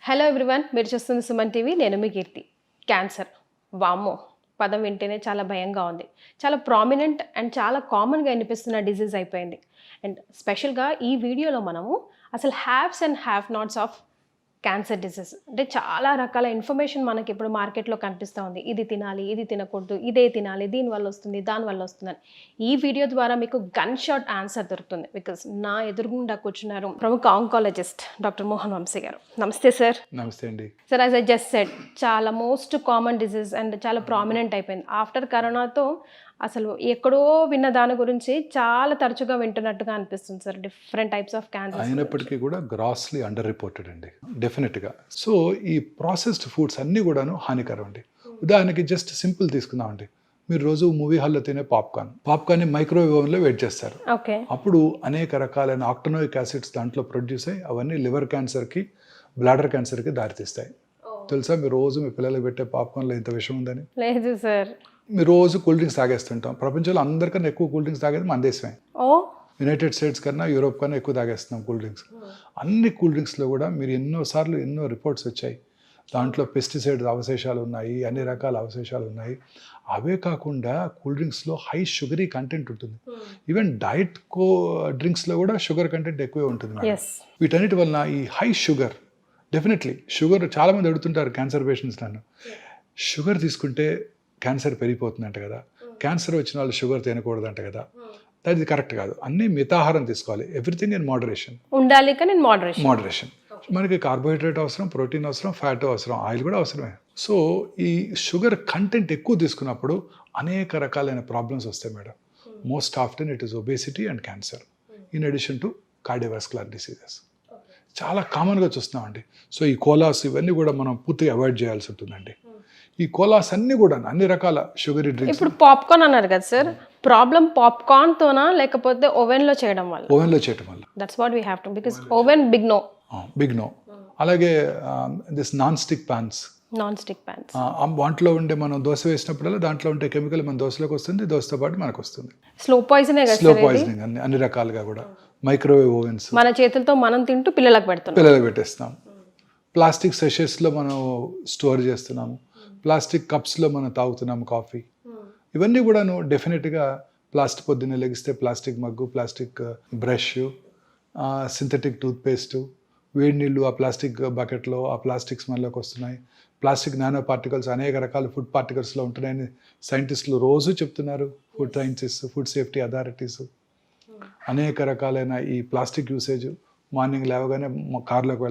Hello everyone, మీరు చూస్తుంది Suman TV. నేను మీ కీర్తి. క్యాన్సర్, వామ్మో పదం వింటేనే చాలా భయంగా ఉంది. చాలా ప్రామినెంట్ అండ్ చాలా కామన్గా వినిపిస్తున్న డిజీజ్ అయిపోయింది. అండ్ స్పెషల్గా ఈ వీడియోలో మనము అసలు haves and have nots of cancer disease, అంటే చాలా రకాల ఇన్ఫర్మేషన్ మనకి ఇప్పుడు మార్కెట్లో కనిపిస్తూ ఉంది. ఇది తినాలి, ఇది తినకూడదు, ఇదే తినాలి, దీనివల్ల వస్తుంది, దానివల్ల వస్తుందని. ఈ వీడియో ద్వారా మీకు గన్ షాట్ ఆన్సర్ దొరుకుతుంది. బికాస్ నా ఎదురుగుండా కూర్చున్నారు ప్రముఖ ఆంకాలజిస్ట్ డాక్టర్ మోహన్ వంశీ గారు. నమస్తే సార్. నమస్తే అండి. Sir, as I just said, చాలా మోస్ట్ కామన్ డిసీజ్ అండ్ చాలా ప్రామినెంట్ అయిపోయింది. ఆఫ్టర్ కరోనాతో అసలు ఎక్కడో విన్న దాని గురించి చాలా తరచుగా వింటున్నట్టుగా అనిపిస్తుంది sir. Different types of cancer అయినప్పటికీ కూడా గ్రాస్లీ అండర్ రిపోర్టెడ్ అండి, డెఫినెట్గా. సో ఈ ప్రాసెస్డ్ ఫుడ్స్ అన్నీ కూడాను హానికరం అండి. ఉదాహరణకి జస్ట్ సింపుల్ తీసుకుందామండి. మీరు రోజు మూవీ హాల్లో తినే పాప్కార్న్ని మైక్రోవేవ్ ఓవెన్లో వెయిట్ చేస్తారు. ఓకే. అప్పుడు అనేక రకాలైన ఆక్టనోయిక్ యాసిడ్స్ దాంట్లో ప్రొడ్యూస్ అయ్యి అవన్నీ లివర్ క్యాన్సర్కి, బ్లాడర్ క్యాన్సర్కి దారితీస్తాయి. తెలుసా మీరు రోజు మీ పిల్లలకు పెట్టే పాప్కార్న్లో ఇంత విషయం ఉందని? లేదు సార్. మీరు రోజు కూల్ డ్రింక్స్ తాగేస్తుంటాం. ప్రపంచంలో అందరికన్నా ఎక్కువ కూల్ డ్రింక్స్ తాగేది మన దేశమే. యునైటెడ్ స్టేట్స్ కన్నా, యూరోప్ కన్నా ఎక్కువ తాగేస్తున్నాం కూల్ డ్రింక్స్. అన్ని కూల్ డ్రింక్స్లో కూడా మీరు ఎన్నో రిపోర్ట్స్ వచ్చాయి. దాంట్లో పెస్టిసైడ్స్ అవశేషాలు ఉన్నాయి, అన్ని రకాల అవశేషాలు ఉన్నాయి. అవే కాకుండా కూల్ డ్రింక్స్లో హై షుగరీ కంటెంట్ ఉంటుంది. ఈవెన్ డైట్ డ్రింక్స్లో కూడా షుగర్ కంటెంట్ ఎక్కువే ఉంటుంది. వీటన్నిటి వలన ఈ హై షుగర్, డెఫినెట్లీ షుగర్, చాలామంది అడుగుతుంటారు క్యాన్సర్ పేషెంట్స్ నన్ను, షుగర్ తీసుకుంటే క్యాన్సర్ పెరిగిపోతుందంట కదా, క్యాన్సర్ వచ్చిన వాళ్ళు షుగర్ తినకూడదంట కదా. అది కరెక్ట్ కాదు. అన్నీ మితాహారం తీసుకోవాలి. ఎవ్రీథింగ్ ఇన్ మోడరేషన్ ఉండాలి. కానీ మోడరేషన్. మనకి కార్బోహైడ్రేట్ అవసరం, ప్రోటీన్ అవసరం, ఫ్యాట్ అవసరం, ఆయిల్ కూడా అవసరమే. సో ఈ షుగర్ కంటెంట్ ఎక్కువ తీసుకున్నప్పుడు అనేక రకాలైన ప్రాబ్లమ్స్ వస్తాయి madam. Most often it is obesity and cancer, in addition to cardiovascular diseases. చాలా కామన్గా చూస్తున్నామండి. సో ఈ కోలాస్ ఇవన్నీ కూడా మనం పూర్తిగా అవాయిడ్ చేయాల్సి ఉంటుందండి. ఈ కోలాస్ అన్ని కూడా అన్ని రకాల షుగరీ డ్రింక్స్. ఇప్పుడు పాప్కార్న్ అన్నారు కదా సార్, ప్రాబ్లం పాప్కార్న్ తోనా లేకపోతే ఓవెన్ లో చేయడం వల్ల? ఓవెన్లో చేయడం వల్ల. That's what we have to, because oven big no. అలాగే దిస్ నాన్ స్టిక్ ప్యాన్స్, వాటిలో ఉండే మనం దోశ వేసినప్పుడల్లా దాంట్లో ఉండే కెమికల్ మన దోశలోకి వస్తుంది, దోశతో పాటు మనకు వస్తుంది. స్లో పాయిజనింగ్ అన్ని రకాలుగా కూడా. మైక్రోవేవ్ ఓవెన్స్ మన చేతులతో మనం తింటూ పిల్లలకు పెట్టేస్తున్నాం. ప్లాస్టిక్ సెషెస్లో మనం స్టోర్ చేస్తున్నాము. ప్లాస్టిక్ కప్స్లో మనం తాగుతున్నాము కాఫీ. ఇవన్నీ కూడాను డెఫినెట్గా ప్లాస్టిక్, పొద్దున్నే లెగిస్తే plastic mug, plastic brush, synthetic toothpaste, వేడి నీళ్ళు ఆ ప్లాస్టిక్ బకెట్లో, ఆ ప్లాస్టిక్ స్మెల్లోకి వస్తున్నాయి. ప్లాస్టిక్ నానో పార్టికల్స్ అనేక రకాల ఫుడ్ పార్టికల్స్లో ఉంటున్నాయని సైంటిస్టులు రోజు చెప్తున్నారు. Food scientist, food safety authorities అనేక రకాలైన ఈ ప్లాస్టిక్ యూసేజ్. మార్నింగ్ లేవగానే కార్లోకి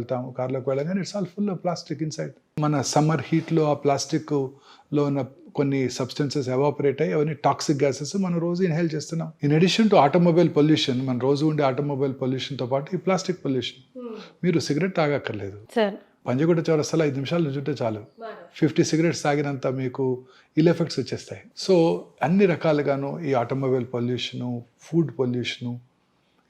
వెళ్ళగానే it's all full of plastic inside. మన సమ్మర్ హీట్లో ఆ ప్లాస్టిక్లో ఉన్న కొన్ని సబ్స్టెన్సెస్ ఎవాపరేట్ అయ్యి అవన్నీ టాక్సిక్ గ్యాసెస్ మనం రోజు ఇన్హేల్ చేస్తున్నాం. In addition to automobile pollution, మన రోజు ఉండే ఆటోమొబైల్ పొల్యూషన్తో పాటు ఈ ప్లాస్టిక్ పొల్యూషన్. మీరు సిగరెట్ తాగక్కర్లేదు. పంజగుట్ట చౌరస్తాలో 5 నిమిషాలు నుంచుంటే చాలు 50 సిగరెట్స్ తాగినంత మీకు ఇల్ ఎఫెక్ట్స్ వచ్చేస్తాయి. సో అన్ని రకాలుగాను ఈ ఆటోమొబైల్ పొల్యూషను, ఫుడ్ పొల్యూషను,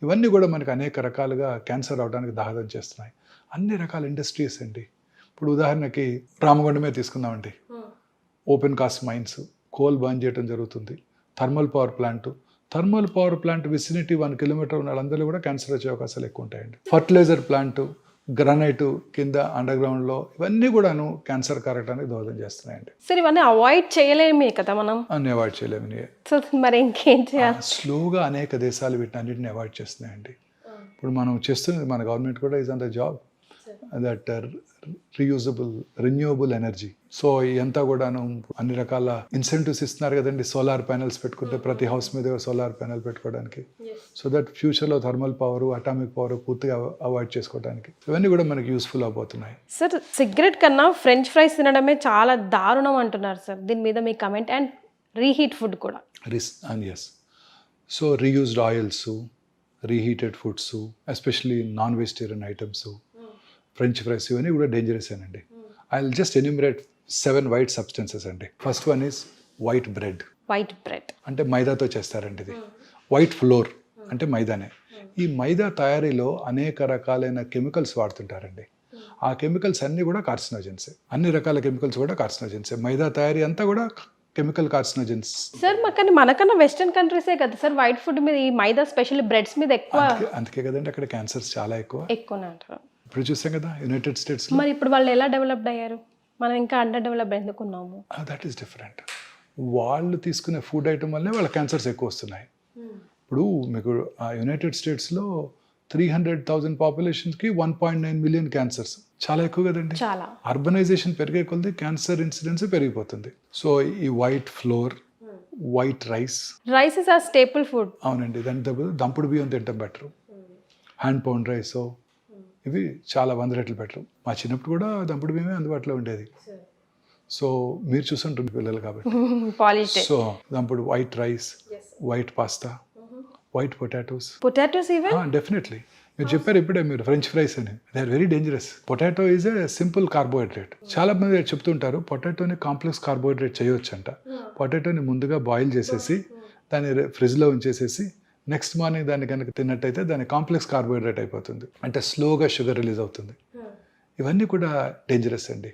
ఇవన్నీ కూడా మనకు అనేక రకాలుగా క్యాన్సర్ అవడానికి దోహదం చేస్తున్నాయి. అన్ని రకాల ఇండస్ట్రీస్ అండి. ఇప్పుడు ఉదాహరణకి రామగుండమే తీసుకుందామండి. Open cast mines, coal burn చేయడం జరుగుతుంది. Thermal power plant vicinity 1 kilometre ఉన్న వాళ్ళందరూ కూడా క్యాన్సర్ వచ్చే అవకాశాలు ఎక్కువ ఉంటాయండి. ఫర్టిలైజర్ ప్లాంట్, గ్రానైట్ కింద అండర్ గ్రౌండ్లో, ఇవన్నీ కూడాను క్యాన్సర్ కారటానికి దోహదం చేస్తున్నాయండి. సరే, ఇవన్నీ అవాయిడ్ చేయలేమే కదా మనం? అన్ని అవాయిడ్ చేయలేము. మరి ఇంకేం చేయాలి? స్లోగా అనేక దేశాలు వీటిని అన్నింటిని అవాయిడ్ చేస్తున్నాయండి. ఇప్పుడు మనం చేస్తున్నది, మన గవర్నమెంట్ కూడా is on the job that renewable energy. So ఇదంతా కూడాను అన్ని రకాల ఇన్సెంటివ్స్ ఇస్తున్నారు కదండి. సోలార్ ప్యానెల్స్ పెట్టుకుంటే ప్రతి హౌస్ మీద సోలార్ ప్యానెల్ పెట్టుకోవడానికి, సో దట్ ఫ్యూచర్లో థర్మల్ పవర్, అటామిక్ పవర్ పూర్తిగా అవాయిడ్ చేసుకోవడానికి, ఇవన్నీ కూడా మనకి యూస్ఫుల్ అవబోతున్నాయి. సార్, సిగరెట్ కన్నా ఫ్రెంచ్ ఫ్రైస్ తినడమే చాలా దారుణం అంటున్నారు సార్. దీని మీద మీ కమెంట్? అండ్ రీహీట్ ఫుడ్ కూడా. Yes. So reused oils, reheated foods, especially non vegetarian items, French fries, ఇవన్నీ కూడా డేంజరస్ అండి. I will just enumerate 7 white substances అండి. First one is white bread అంటే మైదాతో చేస్తారండి. ఇది వైట్ ఫ్లోర్ అంటే మైదానే. ఈ మైదా తయారీలో అనేక రకాలైన కెమికల్స్ వాడుతుంటారండి. ఆ కెమికల్స్ అన్నీ కూడా కార్సినోజెన్సే. అన్ని రకాల కెమికల్స్ కూడా కార్సినోజెన్సే. మైదా తయారీ అంతా కూడా కెమికల్ కార్సినోజెన్స్. సార్, కానీ మనకన్నా వెస్టర్న్ కంట్రీసే కదా సార్ వైట్ ఫుడ్ మీద, ఈ మైదా స్పెషల్లీ బ్రెడ్స్ మీద ఎక్కువ. అందుకే కదండి అక్కడ క్యాన్సర్స్ చాలా ఎక్కువ. అంటారు. ఇప్పుడు చూసాం కదా యునైటెడ్ స్టేట్స్లో, మరి ఇప్పుడు వాళ్ళు ఎలా డెవలప్డ్ అయ్యారు? మనం ఇంకా అండర్ డెవలప్డ్ ఎందుకున్నాము? That is different. వాళ్ళు తీసుకునే ఫుడ్ ఐటమ్ వల్లే వాళ్ళ క్యాన్సర్స్ ఎక్కువ వస్తున్నాయి. ఇప్పుడు మీకు యునైటెడ్ స్టేట్స్లో 300,000 పాపులేషన్కి 1.9 మిలియన్ క్యాన్సర్స్, చాలా ఎక్కువ కదండి. చాలా. అర్బనైజేషన్ పెరిగే కొద్దీ క్యాన్సర్ ఇన్సిడెన్స్ పెరిగిపోతుంది. సో ఈ white flour, white rice, rice is ఆ స్టేపుల్ ఫుడ్. అవునండి, దాని దంపుడు బియ్యం తింటాం బెటర్. హ్యాండ్ పౌండ్ రైస్ ఇవి చాలా 100 రెట్లు బెటర్. మా చిన్నప్పుడు కూడా దంపుడు బియ్యమే అందుబాటులో ఉండేది. సో మీరు చూసుంటుంది పిల్లలు కాబట్టి. పాలిష్డ్. సో దంపుడు white rice, white pasta, white potatoes. Potatoes even? Definitely. మీరు చెప్పారు ఇప్పుడే మీరు ఫ్రెంచ్ ఫ్రైస్ అని, they are very dangerous. Potato is a simple carbohydrate. చాలా మంది చెప్తుంటారు పొటాటోని కాంప్లెక్స్ కార్బోహైడ్రేట్ చేయొచ్చు అంట. పొటాటోని ముందుగా బాయిల్ చేసేసి దాన్ని ఫ్రిడ్జ్లో ఉంచేసేసి నెక్స్ట్ మార్నింగ్ దాన్ని కనుక తిన్నట్టయితే దాని కాంప్లెక్స్ కార్బోహైడ్రేట్ అయిపోతుంది, అంటే స్లోగా షుగర్ రిలీజ్ అవుతుంది. ఇవన్నీ కూడా డేంజరస్ అండి,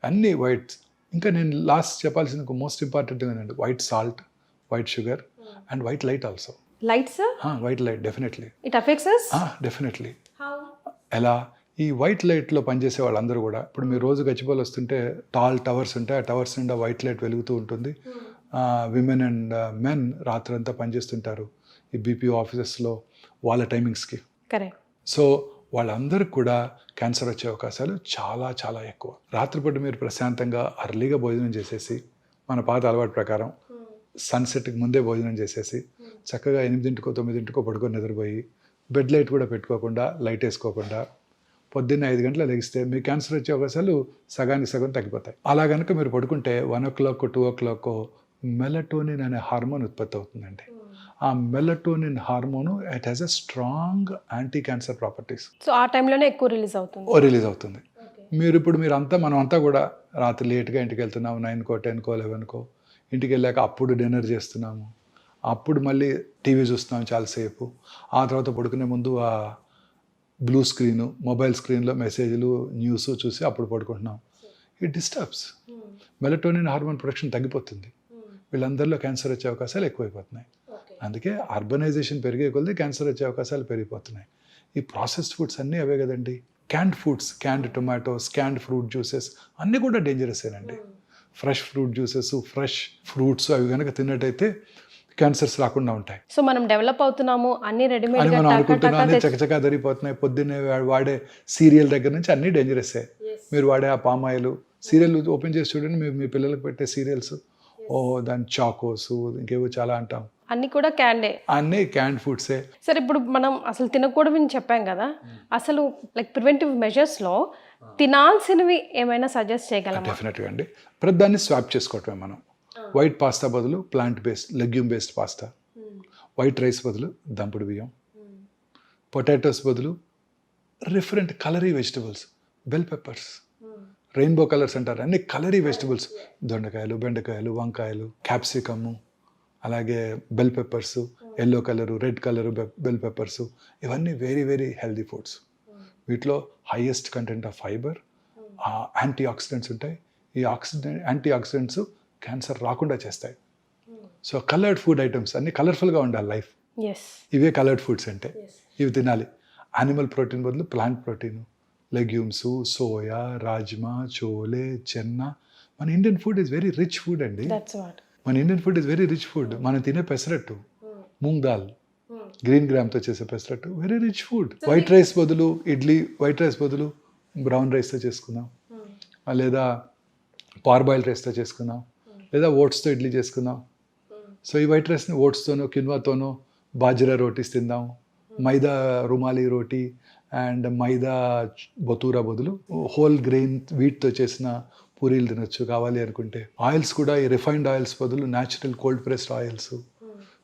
అన్నీ వైట్. ఇంకా నేను లాస్ట్ చెప్పాల్సిన మోస్ట్ ఇంపార్టెంట్ ఏంటంటే white salt, white sugar and white light also. Lights? White light definitely. It affects us? Definitely. How? ఎలా? ఈ వైట్ లైట్లో పనిచేసే వాళ్ళందరూ కూడా, ఇప్పుడు మీరు రోజు గచ్చిపోలు వస్తుంటే టాల్ టవర్స్ ఉంటాయి, ఆ టవర్స్ నిండా వైట్ లైట్ వెలుగుతూ ఉంటుంది. విమెన్ అండ్ మెన్ రాత్రంతా పనిచేస్తుంటారు ఈ బీపీఓ ఆఫీసెస్లో వాళ్ళ టైమింగ్స్కి. కరెక్ట్. సో వాళ్ళందరికీ కూడా క్యాన్సర్ వచ్చే అవకాశాలు చాలా చాలా ఎక్కువ. రాత్రిపూట మీరు ప్రశాంతంగా అర్లీగా భోజనం చేసేసి, మన పాత అలవాటు ప్రకారం సన్సెట్కి ముందే భోజనం చేసేసి చక్కగా 8కో 9కో పడుకొని నిద్రపోయి బెడ్ లైట్ కూడా పెట్టుకోకుండా, లైట్ వేసుకోకుండా పొద్దున్న 5 గంటల లెగిస్తే మీ క్యాన్సర్ వచ్చే అవకాశాలు సగానికి సగం తగ్గిపోతాయి. అలా కనుక మీరు పడుకుంటే 1 o'clock 2 o'clock మెలటోనిన్ అనే హార్మోన్ ఉత్పత్తి అవుతుందండి. ఆ melatonin hormone it has a strong anti cancer properties. So ఆ టైంలోనే ఎక్కువ రిలీజ్ అవుతుంది. మీరంతా మనమంతా కూడా రాత్రి లేట్గా ఇంటికి వెళ్తున్నాము, 9కో 10కో 11కో. ఇంటికి వెళ్ళాక అప్పుడు డిన్నర్ చేస్తున్నాము, అప్పుడు మళ్ళీ టీవీ చూస్తున్నాము చాలాసేపు. ఆ తర్వాత పడుకునే ముందు ఆ బ్లూ స్క్రీను, మొబైల్ స్క్రీన్లో మెసేజ్లు, న్యూస్ చూసి అప్పుడు పడుకుంటున్నాం. It disturbs. Melatonin hormone production తగ్గిపోతుంది. వీళ్ళందరిలో క్యాన్సర్ వచ్చే అవకాశాలు ఎక్కువైపోతున్నాయి. అందుకే అర్బనైజేషన్ పెరిగే కొద్దీ క్యాన్సర్ వచ్చే అవకాశాలు పెరిగిపోతున్నాయి. ఈ ప్రాసెస్డ్ ఫుడ్స్ అన్నీ అవే కదండి. Canned foods, canned tomatoes, canned fruit juices అన్నీ కూడా డేంజరసేనండి. Fresh fruit juices, fresh fruits అవి కనుక తిన్నట్టయితే క్యాన్సర్స్ రాకుండా ఉంటాయి. సో మనం డెవలప్ అవుతున్నాము, అన్ని రెడీమేడ్ అని మనం అనుకుంటున్నాం, అన్ని చకచకా జరిగిపోతున్నాయి. పొద్దున్నే వాడే సీరియల్ దగ్గర నుంచి అన్నీ డేంజరసే. మీరు వాడే ఆ పామాయిల్ సీరియల్ ఓపెన్ చేసి చూడండి, మీ పిల్లలకు పెట్టే సీరియల్స్, దాని చాకోస్ ఇంకేవో చాలా అంటాం, అన్ని కూడా క్యాండే, అన్నీ క్యాండ్ ఫుడ్సే. సరే ఇప్పుడు మనం అసలు తినకూడదని చెప్పాం కదా, అసలు లైక్ ప్రివెంటివ్ మెజర్స్లో తినాల్సినవి ఏమైనా సజెస్ట్ చేయగలమా? డెఫినెట్గా అండి. ప్రతిదాన్ని స్వాప్ చేసుకోవటమే మనం. వైట్ పాస్తా బదులు plant based legume based pasta, white rice బదులు దంపుడు బియ్యం, పొటాటోస్ బదులు డిఫరెంట్ కలరీ vegetables, bell peppers, rainbow colours అంటారు, అన్ని కలరీ వెజిటబుల్స్, దొండకాయలు, బెండకాయలు, వంకాయలు, క్యాప్సికము, అలాగే bell peppers, yellow colour, red colour bell peppers, ఇవన్నీ వెరీ వెరీ హెల్దీ ఫుడ్స్. వీటిలో highest content of fibre, antioxidants ఉంటాయి. ఈ యాంటీ ఆక్సిడెంట్స్ క్యాన్సర్ రాకుండా చేస్తాయి. సో కలర్డ్ ఫుడ్ ఐటమ్స్ అన్నీ కలర్ఫుల్గా ఉండాలి లైఫ్. ఇవే కలర్డ్ ఫుడ్స్ అంటే ఇవి తినాలి. యానిమల్ ప్రోటీన్ బదులు plant protein, legumes, soya, rajma, chole, chana. మన Indian food is very rich food అండి. మన Indian food is very rich food. మనం తినే పెసరట్టు, మూంగ్ దాల్, గ్రీన్ గ్రామ్తో చేసే pesarattu, very rich food. White rice బదులు ఇడ్లీ, వైట్ రైస్ బదులు బ్రౌన్ రైస్తో చేసుకుందాం, లేదా పార్బాయిల్ రైస్తో చేసుకుందాం, లేదా ఓట్స్తో ఇడ్లీ చేసుకుందాం. సో ఈ వైట్ రైస్ని ఓట్స్తోనో కిన్వాతోనో బాజ్రా రోటీస్ తిందాం. మైదా రుమాలి రోటీ అండ్ మైదా బతూరా బదులు హోల్ గ్రెయిన్ వీట్తో చేసిన పూరీలు తినొచ్చు కావాలి అనుకుంటే. ఆయిల్స్ కూడా ఈ రిఫైన్డ్ ఆయిల్స్ బదులు natural cold pressed oils,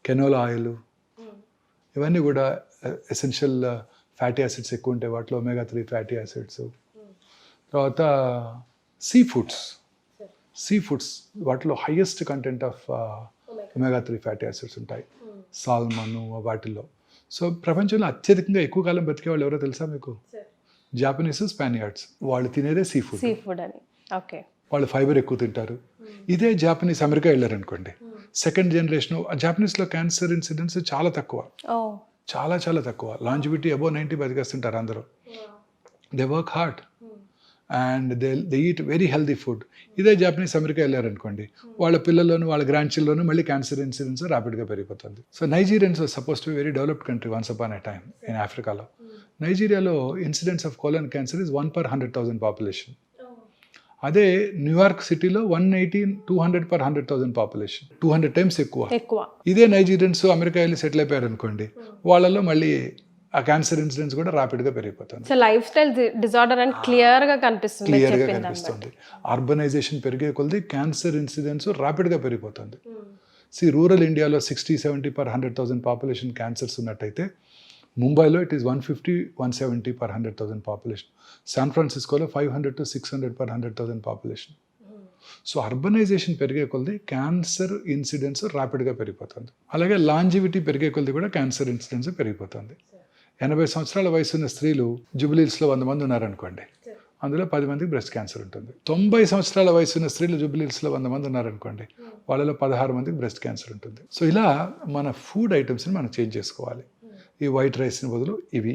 canola oil, ఇవన్నీ కూడా ఎసెన్షియల్ ఫ్యాటీ యాసిడ్స్ ఎక్కువ ఉంటాయి వాటిలో, omega 3 ఫ్యాటీ యాసిడ్స్. తర్వాత సీ ఫుడ్స్ వాటిలో highest content of omega 3 fatty acids ఉంటాయి, సాల్మన్ వాటిల్లో. సో ప్రపంచంలో అత్యధికంగా ఎక్కువ కాలం బతికే వాళ్ళు ఎవరో తెలుసా మీకు? జాపనీస్, స్పానియార్డ్స్. వాళ్ళు తినేదే సీ ఫుడ్ అని. ఓకే, వాళ్ళు ఫైబర్ ఎక్కువ తింటారు. ఇదే జాపనీస్ అమెరికా వెళ్ళారనుకోండి, సెకండ్ జనరేషన్ జాపనీస్లో క్యాన్సర్ ఇన్సిడెన్స్ చాలా తక్కువ, చాలా చాలా తక్కువ. లాంజివిటీ అబౌవ్ 90 బతికేస్తుంటారు అందరూ. They work hard and they eat very healthy food. ఇదే జాపనీస్ అమెరికా వెళ్ళారనుకోండి, వాళ్ళ పిల్లల్లోనూ వాళ్ళ గ్రాండ్ చిల్డ్రన్ మళ్ళీ క్యాన్సర్ ఇన్సిడెన్స్ ర్యాపిడ్గా పెరిగిపోతుంది. So Nigerians suppose to very developed country once upon a time in ఆఫ్రికాలో. నైజీరియాలో incidence of colon cancer is 1/100,000 population. అదే న్యూయార్క్ సిటీలో 200/100,000 పాపులేషన్, 200 టైమ్స్ ఎక్కువ. ఇదే నైజీరియన్స్ అమెరికా వెళ్ళి సెటిల్ అయిపోయారు అనుకోండి, వాళ్ళలో మళ్ళీ ఆ క్యాన్సర్ ఇన్సిడెన్స్ కూడా ర్యాపిడ్గా పెరిగిపోతుంది. సో లైఫ్ స్టైల్ డిజార్డర్ అని క్లియర్గా కనిపిస్తుంది. అర్బనైజేషన్ పెరిగే కొలది క్యాన్సర్ ఇన్సిడెన్స్ ర్యాపిడ్గా పెరిగిపోతుంది. రూరల్ ఇండియాలో 60-70/100,000 పాపులేషన్ క్యాన్సర్స్ ఉన్నట్టయితే ముంబైలో ఇట్ ఈస్ 150-170/100,000 పాపులేషన్. శాన్ ఫ్రాన్సిస్కోలో 500-600/100,000 పాపులేషన్. సో అర్బనైజేషన్ పెరిగే కొలది క్యాన్సర్ ఇన్సిడెన్స్ ర్యాపిడ్గా పెరిగిపోతుంది. అలాగే లాంజివిటీ పెరిగే కొలది కూడా క్యాన్సర్ ఇన్సిడెన్స్ పెరిగిపోతుంది. 80 సంవత్సరాల వయసు ఉన్న స్త్రీలు జూబిలీస్లో 100 మంది ఉన్నారనుకోండి, అందులో 10 మందికి బ్రెస్ట్ క్యాన్సర్ ఉంటుంది. 90 సంవత్సరాల వయసు ఉన్న స్త్రీలు జూబిలీస్లో 100 మంది ఉన్నారనుకోండి, వాళ్ళలో 16 మందికి బ్రెస్ట్ క్యాన్సర్ ఉంటుంది. సో ఇలా మన ఫుడ్ ఐటమ్స్ని మనం చేంజ్ చేసుకోవాలి. ఈ వైట్ రైస్ని బదులు ఇవి,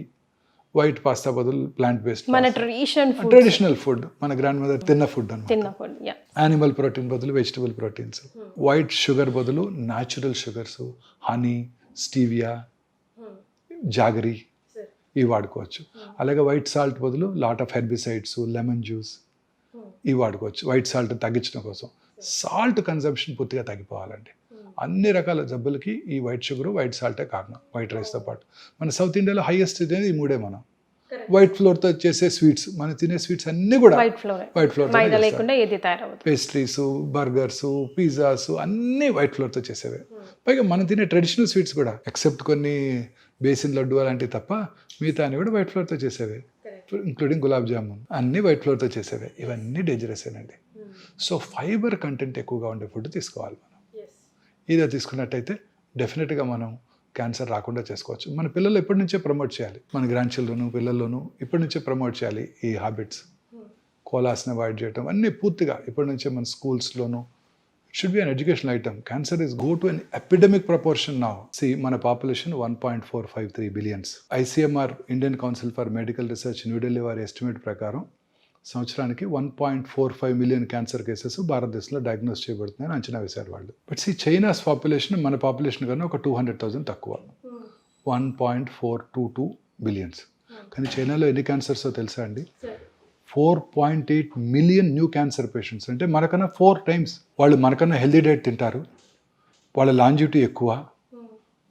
వైట్ పాస్తా బదులు ప్లాంట్ బేస్డ్, మన ట్రెడిషనల్ ఫుడ్, మన గ్రాండ్ మదర్ తిన్న ఫుడ్ అన్నమాట. యానిమల్ ప్రోటీన్ బదులు వెజిటబుల్ ప్రోటీన్స్, వైట్ షుగర్ బదులు natural sugars, honey, stevia, jaggery ఇవి వాడుకోవచ్చు. అలాగే వైట్ సాల్ట్ బదులు lot of herbicides, lemon juice ఇవి వాడుకోవచ్చు వైట్ సాల్ట్ తగ్గించడం కోసం. సాల్ట్ కన్సంప్షన్ పూర్తిగా తగ్గిపోవాలండి. అన్ని రకాల జబ్బులకి ఈ వైట్ షుగర్, వైట్ సాల్టే కారణం, వైట్ రైస్తో పాటు. మన సౌత్ ఇండియాలో హైయెస్ట్ అనేది ఈ మూడే. మనం వైట్ ఫ్లోర్తో చేసే స్వీట్స్, మనం తినే స్వీట్స్ అన్నీ కూడా white flour, pastries, burgers, pizzas అన్నీ వైట్ ఫ్లోర్తో చేసేవే. పైగా మనం తినే ట్రెడిషనల్ స్వీట్స్ కూడా ఎక్సెప్ట్ కొన్ని బేసిన్ లడ్డు అలాంటివి తప్ప మిగతా అన్ని కూడా వైట్ ఫ్లోర్తో చేసేవే, ఇంక్లూడింగ్ గులాబ్ జామున్ అన్నీ వైట్ ఫ్లోర్తో చేసేవే. ఇవన్నీ డేంజరసేనండి. సో ఫైబర్ కంటెంట్ ఎక్కువగా ఉండే ఫుడ్ తీసుకోవాలి మనం. ఇదే తీసుకున్నట్టయితే డెఫినెట్గా మనం క్యాన్సర్ రాకుండా చేసుకోవచ్చు. మన పిల్లలు ఎప్పటి నుంచే ప్రమోట్ చేయాలి, మన గ్రాండ్ చిల్డ్రన్ పిల్లల్లోనూ ఇప్పటి నుంచే ప్రమోట్ చేయాలి ఈ హ్యాబిట్స్. కోలాస్ని అవాయిడ్ చేయటం అన్నీ పూర్తిగా ఇప్పటి నుంచే మన స్కూల్స్లోనూ. It should be an educational item. Cancer is go to an epidemic proportion now. See, మన population 1.453 billions. ICMR, Indian Council for Medical Research, New Delhi వారి ఎస్టిమేట్ ప్రకారం సంవత్సరానికి 1.45 మిలియన్ క్యాన్సర్ కేసెస్ భారతదేశంలో డయాగ్నోస్ చేయబడుతున్నాయని అంచనా వేశారు వాళ్ళు. బట్ చైనాస్ పాపులేషన్ మన population కన్నా ఒక 200,000 తక్కువ, 1.422 బిలియన్స్. కానీ చైనాలో ఎన్ని క్యాన్సర్స్ తెలుసా అండి? 4.8 మిలియన్ న్యూ క్యాన్సర్ పేషెంట్స్. అంటే మనకన్నా 4 టైమ్స్. వాళ్ళు మనకన్నా హెల్దీ డైట్ తింటారు, వాళ్ళ లాంజివిటీ ఎక్కువ,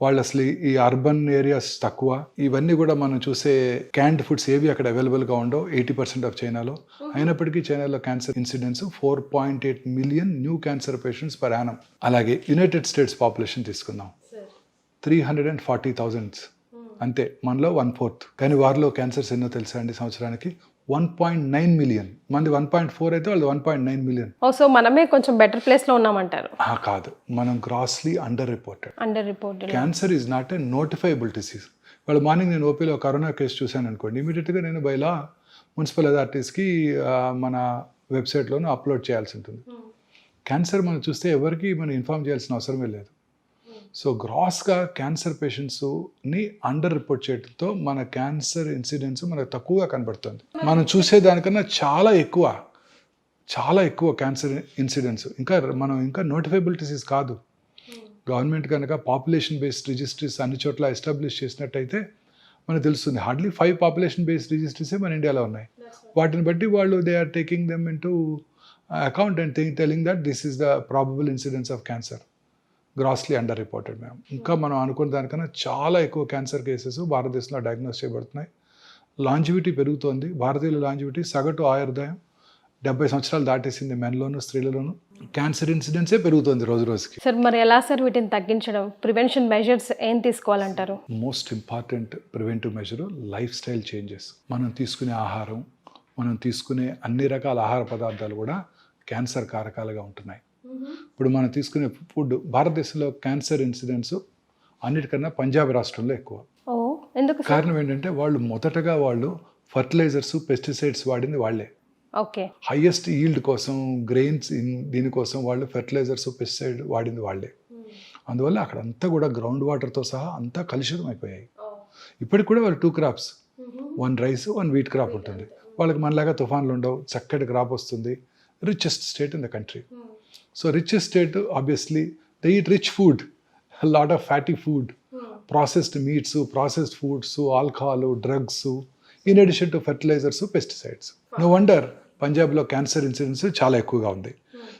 వాళ్ళు అసలు ఈ అర్బన్ ఏరియాస్ తక్కువ. ఇవన్నీ కూడా మనం చూసే క్యాండ్ ఫుడ్స్ ఏవి అక్కడ అవైలబుల్గా ఉండవు 80% ఆఫ్ చైనాలో. అయినప్పటికీ చైనాలో cancer incidence 4.8 million new cancer patients per annum. అలాగే యునైటెడ్ స్టేట్స్ పాపులేషన్ తీసుకుందాం, 340,000 అంతే, మనలో 1/4. కానీ వారిలో క్యాన్సర్స్ ఎన్నో తెలుసా అండి? సంవత్సరానికి 1.9 మిలియన్. మంది 1.4 అయితే వాళ్ళు 1.9 మిలియన్. సో మనమే కొంచెం బెటర్ ప్లేస్ లో ఉన్నామంటారు? కాదు, మనం grossly under reported. Cancer is not a notifiable disease. వాళ్ళు మార్నింగ్ నేను ఓపీలో కరోనా కేసు చూశాను అనుకోండి, ఇమీడియట్గా నేను బైలా మున్సిపల్ అథారిటీస్కి మన వెబ్సైట్లోనూ అప్లోడ్ చేయాల్సి ఉంటుంది. క్యాన్సర్ మనం చూస్తే ఎవరికి మనం ఇన్ఫార్మ్ చేయాల్సిన అవసరమే లేదు. సో గ్రాస్గా క్యాన్సర్ పేషెంట్స్ని అండర్ రిపోర్ట్ చేయడంతో మన క్యాన్సర్ ఇన్సిడెన్స్ మనకు తక్కువగా కనబడుతుంది. మనం చూసేదానికన్నా చాలా ఎక్కువ క్యాన్సర్ ఇన్సిడెన్స్. మనం ఇంకా నోటిఫైబుల్ డిసీజ్ కాదు. గవర్నమెంట్ కనుక పాపులేషన్ బేస్డ్ రిజిస్ట్రీస్ అన్ని చోట్ల ఎస్టాబ్లిష్ చేసినట్టయితే మనకు తెలుస్తుంది. హార్డ్లీ 5 పాపులేషన్ బేస్డ్ రిజిస్ట్రీసే మన ఇండియాలో ఉన్నాయి. వాటిని బట్టి వాళ్ళు they are taking them in to account and telling that this is the probable incidence of cancer. Grossly under reported ma'am. ఇంకా మనం అనుకున్న దానికన్నా చాలా ఎక్కువ క్యాన్సర్ కేసెస్ భారతదేశంలో డయాగ్నోస్ చేయబడుతున్నాయి. లాంజివిటీ పెరుగుతోంది. భారతీయుల లాంజివిటీ సగటు ఆయుర్దాయం 70 సంవత్సరాలు దాటేసింది మెన్లోను స్త్రీలలోను. క్యాన్సర్ ఇన్సిడెన్సే పెరుగుతుంది రోజు రోజుకి. సార్ మరి ఎలా సార్ వీటిని తగ్గించడం? ప్రివెన్షన్ మెజర్స్ ఏం తీసుకోవాలంటారు? Most important preventive measure lifestyle changes. మనం తీసుకునే ఆహారం, మనం తీసుకునే అన్ని రకాల ఆహార పదార్థాలు కూడా క్యాన్సర్ కారకాలుగా ఉంటున్నాయి. ఇప్పుడు మనం తీసుకునే ఫుడ్, భారతదేశంలో క్యాన్సర్ ఇన్సిడెన్స్ అన్నిటికన్నా పంజాబ్ రాష్ట్రంలో ఎక్కువ. కారణం ఏంటంటే మొదటగా వాళ్ళు ఫర్టిలైజర్స్, పెస్టిసైడ్స్ వాడింది వాళ్ళే. ఓకే. హైయెస్ట్ ఈల్డ్ కోసం, గ్రెయిన్స్ దీనికోసం వాళ్ళు ఫెర్టిలైజర్స్, పెస్టిసైడ్ వాడింది వాళ్ళే. అందువల్ల అక్కడంతా కూడా గ్రౌండ్ వాటర్తో సహా అంతా కలుషితం అయిపోయాయి. ఇప్పటికి కూడా వాళ్ళు 2 crops 1 రైస్ 1 వీట్ క్రాప్ ఉంటుంది. వాళ్ళకి మనలాగా తుఫాన్లు ఉండవు, చక్కటి క్రాప్ వస్తుంది. Richest state in the country. So richest state obviously they eat rich food, lot of fatty food, processed meats, processed foods, alcohol, drugs, in addition to fertilisers, pesticides. No wonder పంజాబ్లో cancer incidence చాలా ఎక్కువగా ఉంది.